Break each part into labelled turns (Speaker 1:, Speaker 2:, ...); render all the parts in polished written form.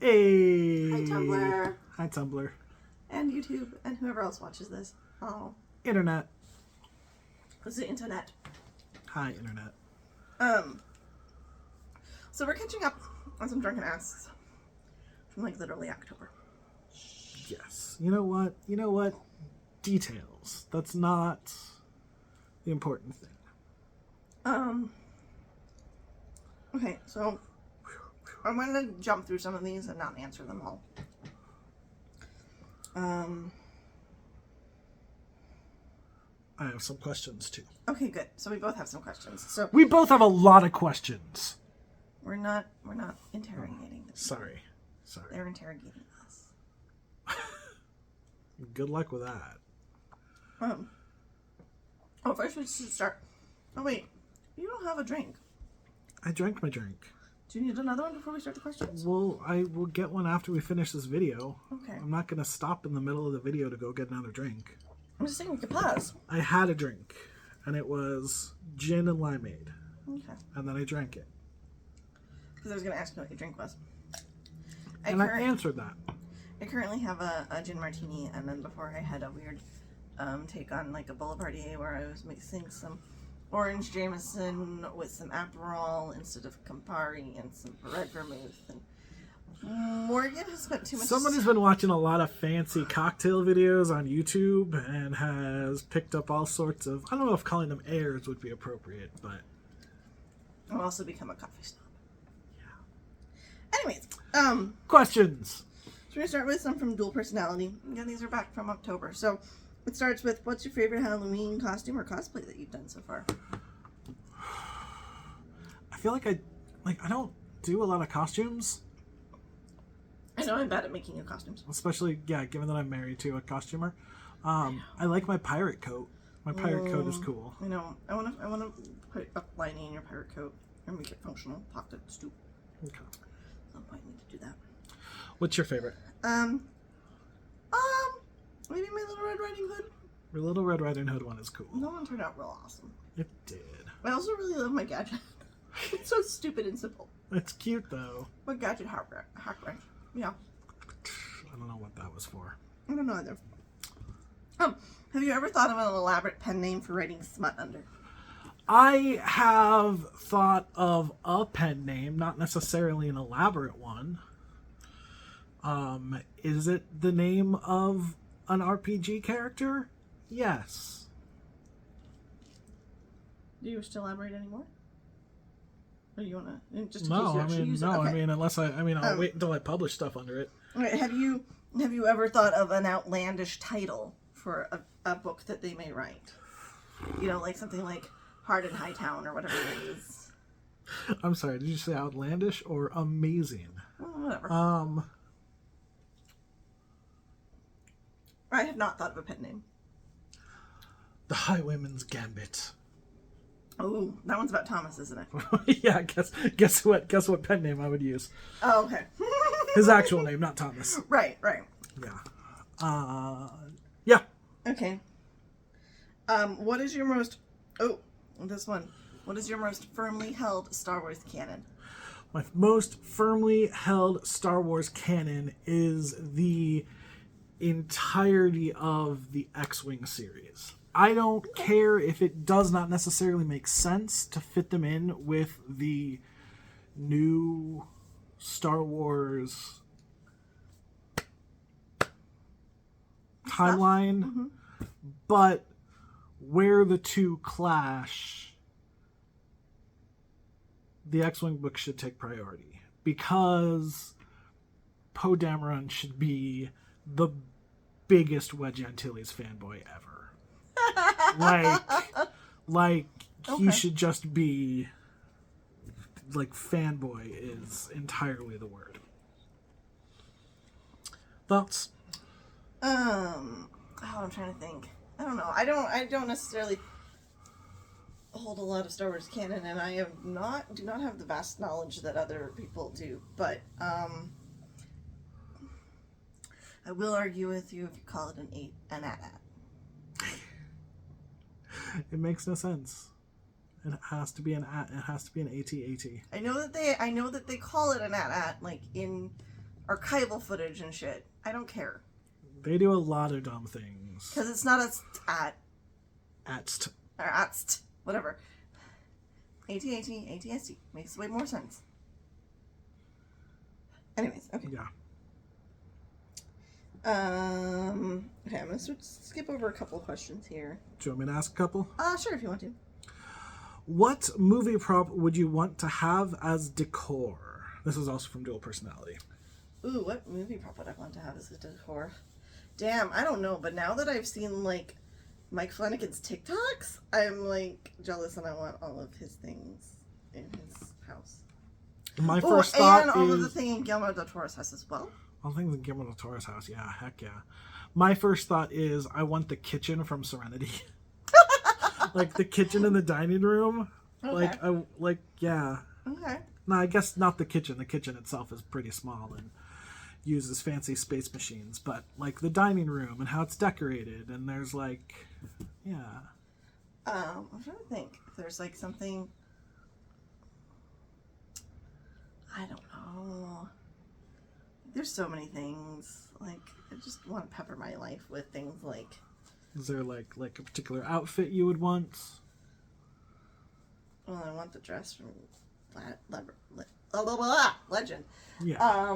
Speaker 1: Hey.
Speaker 2: Hi, Tumblr.
Speaker 1: Hi, Tumblr.
Speaker 2: And YouTube, and whoever else watches this. Oh.
Speaker 1: Internet.
Speaker 2: What's the internet?
Speaker 1: Hi, Internet.
Speaker 2: So we're catching up on some Drunken asks from, like, literally October.
Speaker 1: Yes. You know what? Details. That's not the important thing.
Speaker 2: Okay, so I'm going to jump through some of these and not answer them all.
Speaker 1: I have some questions, too.
Speaker 2: Okay, good. So we both have some questions. So
Speaker 1: We both have a lot of questions.
Speaker 2: we're not interrogating them.
Speaker 1: Sorry.
Speaker 2: They're interrogating us.
Speaker 1: Good luck with that.
Speaker 2: First we should start. Oh, wait. You don't have a drink.
Speaker 1: I drank my drink.
Speaker 2: Do you need another one before we start the questions?
Speaker 1: Well, I will get one after we finish this video.
Speaker 2: Okay.
Speaker 1: I'm not going to stop in the middle of the video to go get another drink.
Speaker 2: I'm just saying we could pause.
Speaker 1: I had a drink, and it was gin and limeade.
Speaker 2: Okay.
Speaker 1: And then I drank it.
Speaker 2: Because I was going to ask you what your drink was.
Speaker 1: I answered that.
Speaker 2: I currently have a gin martini, and then before I had a weird take on like a Boulevardier where I was mixing some orange Jameson with some Aperol instead of Campari and some red vermouth. And Morgan has spent too much.
Speaker 1: Someone has been watching a lot of fancy cocktail videos on YouTube and has picked up all sorts of, I don't know if calling them airs would be appropriate, but
Speaker 2: I've also become a coffee snob.
Speaker 1: Yeah.
Speaker 2: Anyways,
Speaker 1: questions.
Speaker 2: So we're gonna start with some from Dual Personality. Again, these are back from October. So it starts with, what's your favorite Halloween costume or cosplay that you've done so far?
Speaker 1: I feel like I don't do a lot of costumes.
Speaker 2: I know I'm bad at making new costumes.
Speaker 1: Especially, given that I'm married to a costumer. I like my pirate coat. My pirate coat is cool.
Speaker 2: I know. I wanna put a lining in your pirate coat and make it functional. Pockets too.
Speaker 1: Okay.
Speaker 2: At some point, I need to do that.
Speaker 1: What's your favorite?
Speaker 2: Maybe my Little Red Riding Hood.
Speaker 1: Your Little Red Riding Hood one is cool.
Speaker 2: No one turned out real awesome.
Speaker 1: It did.
Speaker 2: I also really love my gadget. It's so stupid and simple.
Speaker 1: It's cute though.
Speaker 2: My gadget hack wrench. Yeah.
Speaker 1: I don't know what that was for.
Speaker 2: I don't know either. Have you ever thought of an elaborate pen name for writing smut under?
Speaker 1: I have thought of a pen name, not necessarily an elaborate one. Is it the name of an RPG character? Yes.
Speaker 2: Do you wish to elaborate anymore? Or do you want to just
Speaker 1: No,
Speaker 2: use it?
Speaker 1: no.
Speaker 2: Okay.
Speaker 1: I mean, I'll wait until I publish stuff under it.
Speaker 2: All right, have you ever thought of an outlandish title for a book that they may write? You know, like something like Hard in Hightown or whatever it is.
Speaker 1: I'm sorry, did you say outlandish or amazing?
Speaker 2: Well, whatever. I have not thought of a pen name.
Speaker 1: The Highwayman's Gambit.
Speaker 2: Oh, that one's about Thomas, isn't it?
Speaker 1: Yeah, guess what pen name I would use.
Speaker 2: Oh, okay.
Speaker 1: His actual name, not Thomas.
Speaker 2: Right.
Speaker 1: Yeah. Yeah.
Speaker 2: Okay. What is your most... Oh, this one. What is your most firmly held Star Wars canon?
Speaker 1: My most firmly held Star Wars canon is the entirety of the X-Wing series. I don't care if it does not necessarily make sense to fit them in with the new Star Wars timeline, but where the two clash, the X-Wing book should take priority because Poe Dameron should be the biggest Wedge Antilles fanboy ever. Like he should just be like fanboy is entirely the word. Thoughts?
Speaker 2: I'm trying to think. I don't know. I don't necessarily hold a lot of Star Wars canon, and I do not have the vast knowledge that other people do. But I will argue with you if you call it an AT-AT.
Speaker 1: It makes no sense. It has to be an AT. It has to be an AT-AT.
Speaker 2: I know that they call it an AT-AT, like in archival footage and shit. I don't care.
Speaker 1: They do a lot of dumb things.
Speaker 2: Because it's not a
Speaker 1: Atst.
Speaker 2: or atst, whatever. AT-AT, ATST. Makes way more sense. Anyways, okay.
Speaker 1: Yeah.
Speaker 2: Okay, I'm gonna skip over a couple questions here.
Speaker 1: Do you want me to ask a couple?
Speaker 2: Sure, if you want to.
Speaker 1: What movie prop would you want to have as decor? This is also from Dual Personality.
Speaker 2: Ooh, what movie prop would I want to have as a decor? Damn, I don't know, but now that I've seen, like, Mike Flanagan's TikToks, I'm, like, jealous and I want all of his things in his house.
Speaker 1: My first thought
Speaker 2: and all
Speaker 1: is...
Speaker 2: of the thing in Guillermo del Toro's house as well.
Speaker 1: All things in Guillermo del Toro's house, yeah, heck yeah. My first thought is I want the kitchen from Serenity. Like, the kitchen in the dining room.
Speaker 2: Okay.
Speaker 1: Yeah.
Speaker 2: Okay.
Speaker 1: No, I guess not the kitchen. The kitchen itself is pretty small and uses fancy space machines. But, like, the dining room and how it's decorated. And there's, like, yeah.
Speaker 2: I'm trying to think if there's, like, something... I don't know. There's so many things. Like, I just want to pepper my life with things like...
Speaker 1: Is there, like a particular outfit you would want?
Speaker 2: Well, I want the dress from Legend.
Speaker 1: Yeah.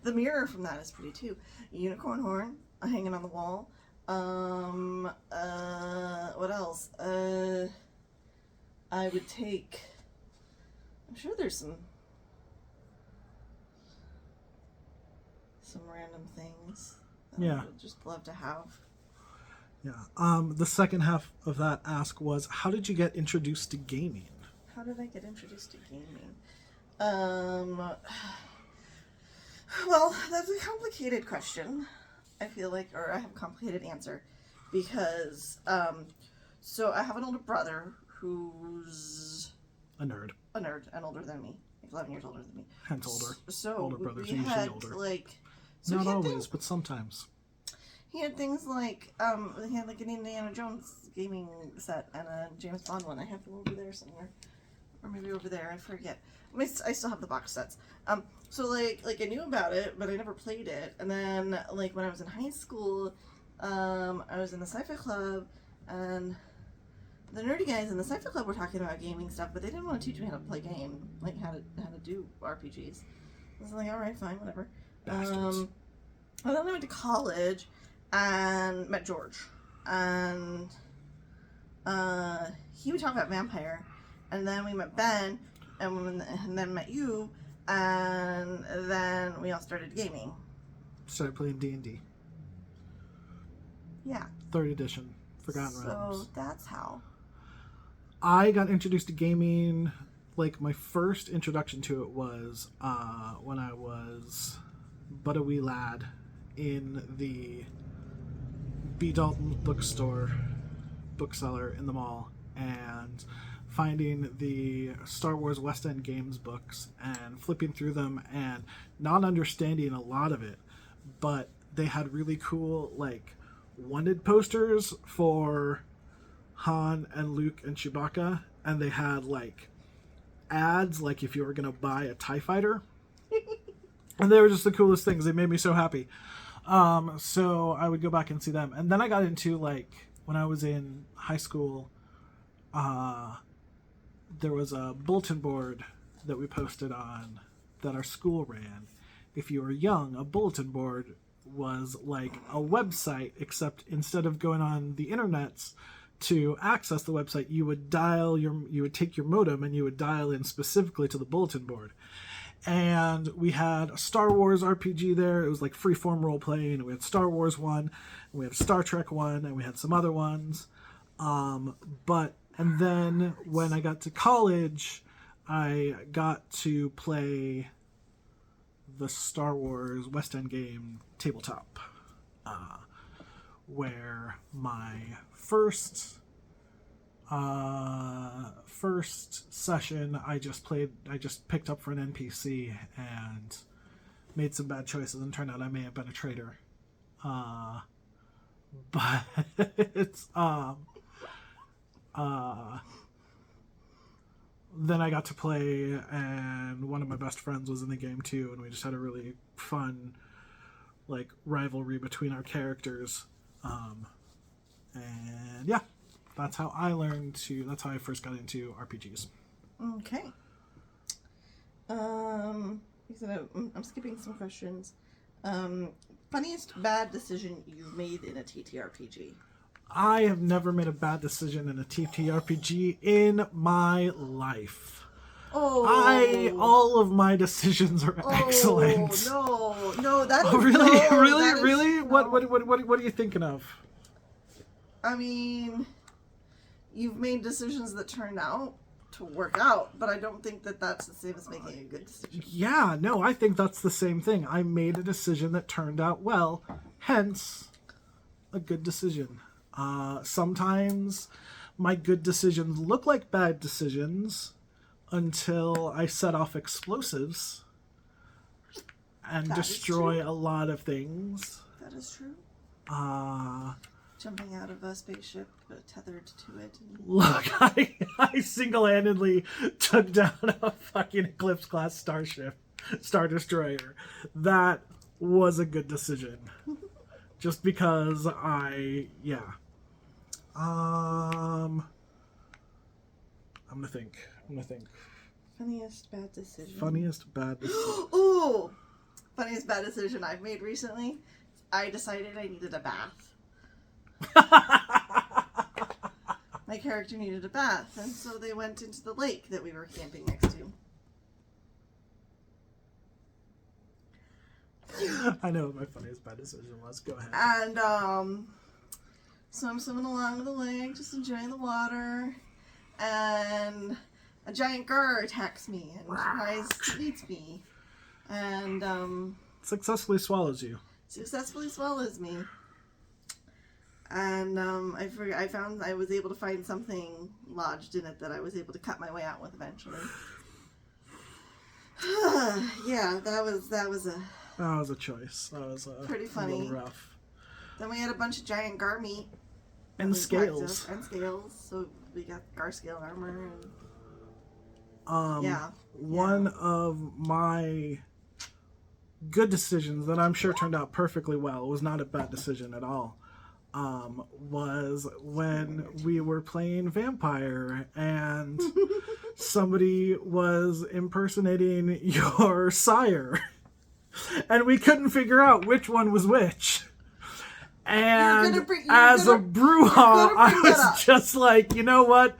Speaker 2: The mirror from that is pretty too. Unicorn horn hanging on the wall. What else? I would take... I'm sure there's some random things that I would just love to have.
Speaker 1: Yeah. The second half of that ask was, how did you get introduced to gaming?
Speaker 2: How did I get introduced to gaming? Well, that's a complicated question. I feel like, or I have a complicated answer, because so I have an older brother who's
Speaker 1: a nerd
Speaker 2: and older than me, like 11 years older than me.
Speaker 1: Hence older.
Speaker 2: So
Speaker 1: older brothers
Speaker 2: we
Speaker 1: are usually
Speaker 2: had
Speaker 1: older.
Speaker 2: like
Speaker 1: not always, but sometimes.
Speaker 2: He had things like he had like an Indiana Jones gaming set and a James Bond one. I have them over there somewhere, or maybe over there. I forget. I still have the box sets. So like I knew about it, but I never played it. And then like when I was in high school, I was in the sci-fi club, and the nerdy guys in the sci-fi club were talking about gaming stuff, but they didn't want to teach me how to play game, like how to do RPGs. I was like, all right, fine, whatever.
Speaker 1: Bastards.
Speaker 2: And then I went to college and met George, and he would talk about Vampire, and then we met Ben, and then met you, and then we all started gaming.
Speaker 1: Started playing D&D.
Speaker 2: Yeah.
Speaker 1: 3rd edition, Forgotten Realms.
Speaker 2: So that's how.
Speaker 1: I got introduced to gaming, like my first introduction to it was when I was but a wee lad in the B. Dalton bookseller in the mall, and finding the Star Wars West End Games books and flipping through them and not understanding a lot of it, but they had really cool like wanted posters for Han and Luke and Chewbacca, and they had like ads like if you were gonna buy a TIE fighter. And they were just the coolest things. They made me so happy. So I would go back and see them. And then I got into, like, when I was in high school, there was a bulletin board that we posted on that our school ran. If you were young, a bulletin board was like a website, except instead of going on the internets to access the website, you would take your modem and you would dial in specifically to the bulletin board. And we had a Star Wars RPG there. It was like freeform role playing. And we had Star Wars one, and we had a Star Trek one, and we had some other ones. And then when I got to college, I got to play the Star Wars West End game tabletop, where my first session I just picked up for an NPC and made some bad choices, and turned out I may have been a traitor. But it's then I got to play, and one of my best friends was in the game too, and we just had a really fun, like, rivalry between our characters. And yeah, that's how that's how I first got into RPGs.
Speaker 2: Okay. I'm skipping some questions. Funniest bad decision you've made in a TTRPG?
Speaker 1: I have never made a bad decision in a TTRPG in my life.
Speaker 2: Oh.
Speaker 1: All of my decisions are excellent.
Speaker 2: No, that is...
Speaker 1: Really?
Speaker 2: No,
Speaker 1: Really?
Speaker 2: that is,
Speaker 1: Really?
Speaker 2: no.
Speaker 1: What are you thinking of?
Speaker 2: I mean, you've made decisions that turned out to work out, but I don't think that that's the same as making a good decision.
Speaker 1: Yeah, no, I think that's the same thing. I made a decision that turned out well, hence a good decision. Sometimes my good decisions look like bad decisions until I set off explosives and
Speaker 2: That is
Speaker 1: destroy
Speaker 2: true.
Speaker 1: a lot of things.
Speaker 2: That is true.
Speaker 1: Uh,
Speaker 2: Jumping out of a spaceship tethered to it.
Speaker 1: Look, I single-handedly took down a fucking Eclipse-class Star Destroyer. That was a good decision. Just because yeah. I'm gonna think.
Speaker 2: Funniest bad decision.
Speaker 1: Funniest bad decision.
Speaker 2: Ooh! Funniest bad decision I've made recently. I decided I needed a bath. My character needed a bath, and so they went into the lake that we were camping next to.
Speaker 1: I know what my funniest bad decision was. Go ahead.
Speaker 2: And so I'm swimming along the lake, just enjoying the water, and a giant gar attacks me and tries to eat me, and
Speaker 1: Successfully swallows you.
Speaker 2: successfully swallows me. And I found I was able to find something lodged in it that I was able to cut my way out with eventually. Yeah, that was a
Speaker 1: That was a choice. That was
Speaker 2: pretty funny.
Speaker 1: A little rough.
Speaker 2: Then we had a bunch of giant gar meat.
Speaker 1: And scales.
Speaker 2: And scales. So we got gar scale armor. And yeah.
Speaker 1: One of my good decisions that I'm sure turned out perfectly well, was not a bad decision at all, was when we were playing Vampire and somebody was impersonating your sire. And we couldn't figure out which one was which. And as a brouhaha, I was just like, you know what?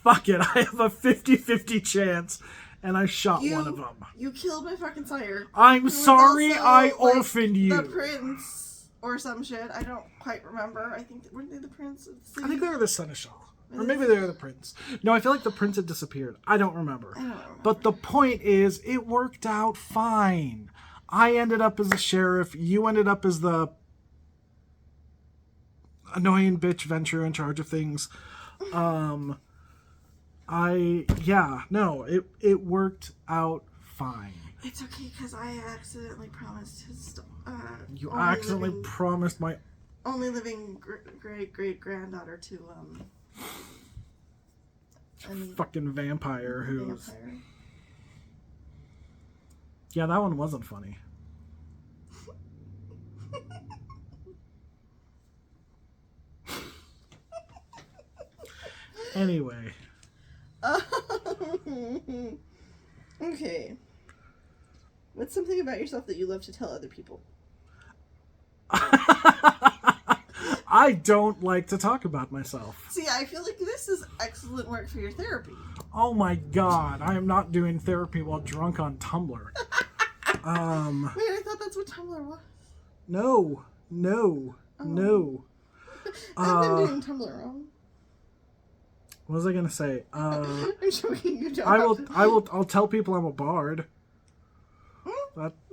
Speaker 1: Fuck it. I have a 50-50 chance. And I shot one of them.
Speaker 2: You killed my fucking sire.
Speaker 1: I'm sorry I orphaned you.
Speaker 2: The prince or some shit. I don't quite remember. I think, weren't they the prince of the city?
Speaker 1: I think they were the seneschal. Or maybe they were the prince. No, I feel like the prince had disappeared. I don't remember. But the point is, it worked out fine. I ended up as the sheriff. You ended up as the annoying bitch venture in charge of things. It worked out fine.
Speaker 2: It's okay, because I accidentally promised his...
Speaker 1: You accidentally promised my...
Speaker 2: only living great-great-granddaughter to,
Speaker 1: fucking vampire who's... Yeah, that one wasn't funny. Anyway.
Speaker 2: Okay. What's something about yourself that you love to tell other people?
Speaker 1: I don't like to talk about myself.
Speaker 2: See, I feel like this is excellent work for your therapy.
Speaker 1: Oh my god, I am not doing therapy while drunk on Tumblr.
Speaker 2: Wait, I thought that's what Tumblr was.
Speaker 1: No.
Speaker 2: I've been doing Tumblr wrong.
Speaker 1: What was I gonna say?
Speaker 2: I'm joking. You don't.
Speaker 1: I'll tell people I'm a bard.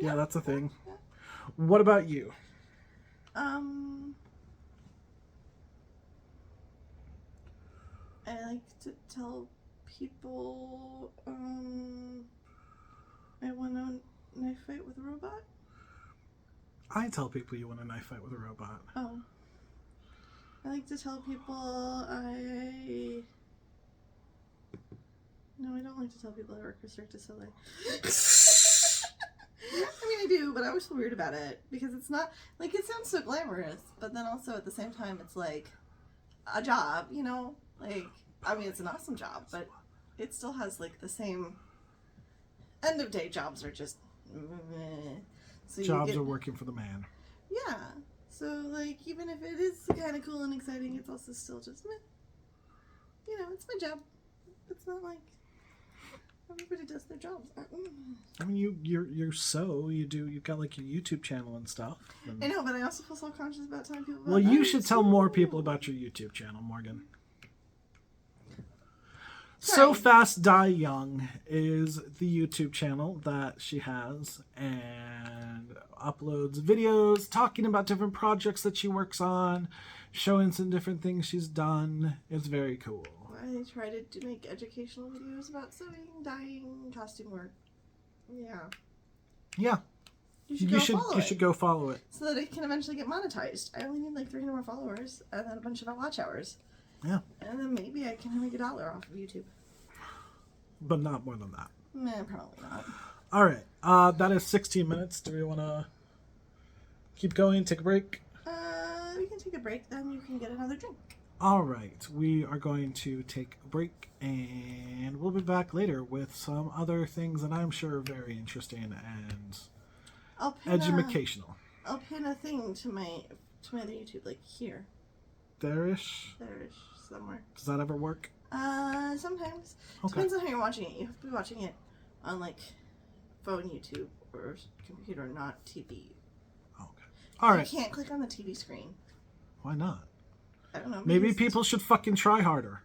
Speaker 1: That's a thing. What about you?
Speaker 2: I like to tell people, I want to knife fight with a robot.
Speaker 1: I tell people you want a knife fight with a robot.
Speaker 2: Oh. I like to tell people I No, I don't like to tell people I work for Cirque du Soleil. I mean, I do, but I always feel weird about it because it's not like it sounds so glamorous, but then also at the same time, it's like a job, you know? Like, I mean, it's an awesome job, but it still has like the same end of day jobs are just meh. So
Speaker 1: Jobs are working for the man.
Speaker 2: Yeah. So like, even if it is kind of cool and exciting, it's also still just meh. You know, it's my job. It's not like everybody does their jobs.
Speaker 1: I mean, you've got like your YouTube channel and stuff. And...
Speaker 2: I know, but I also feel self-conscious about telling people about
Speaker 1: Well, you
Speaker 2: that,
Speaker 1: should
Speaker 2: too.
Speaker 1: tell more people about your YouTube channel, Morgan.
Speaker 2: Sorry.
Speaker 1: So Fast Die Young is the YouTube channel that she has and uploads videos talking about different projects that she works on, showing some different things she's done. It's very cool.
Speaker 2: I try to make educational videos about sewing, dyeing, costume work. Yeah.
Speaker 1: Yeah. You should go follow it.
Speaker 2: So that it can eventually get monetized. I only need like 300 more followers and then a bunch of watch hours.
Speaker 1: Yeah.
Speaker 2: And then maybe I can make $1 off of YouTube.
Speaker 1: But not more than that.
Speaker 2: Nah, probably not.
Speaker 1: All right. That is 16 minutes. Do we want to keep going, take a break?
Speaker 2: We can take a break, then you can get another drink.
Speaker 1: All right. We are going to take a break, and we'll be back later with some other things that I'm sure are very interesting and educational.
Speaker 2: I'll pin a thing to my other YouTube, like here.
Speaker 1: There-ish?
Speaker 2: There-ish, somewhere.
Speaker 1: Does that ever work?
Speaker 2: Sometimes.
Speaker 1: Okay.
Speaker 2: Depends on how you're watching it. You have to be watching it on, like, phone YouTube or computer, not TV.
Speaker 1: Okay. All right.
Speaker 2: You can't click on the TV screen.
Speaker 1: Why not?
Speaker 2: I don't know.
Speaker 1: Maybe people should fucking try harder.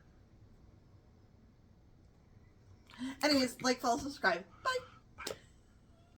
Speaker 2: Anyways, like, follow, subscribe. Bye!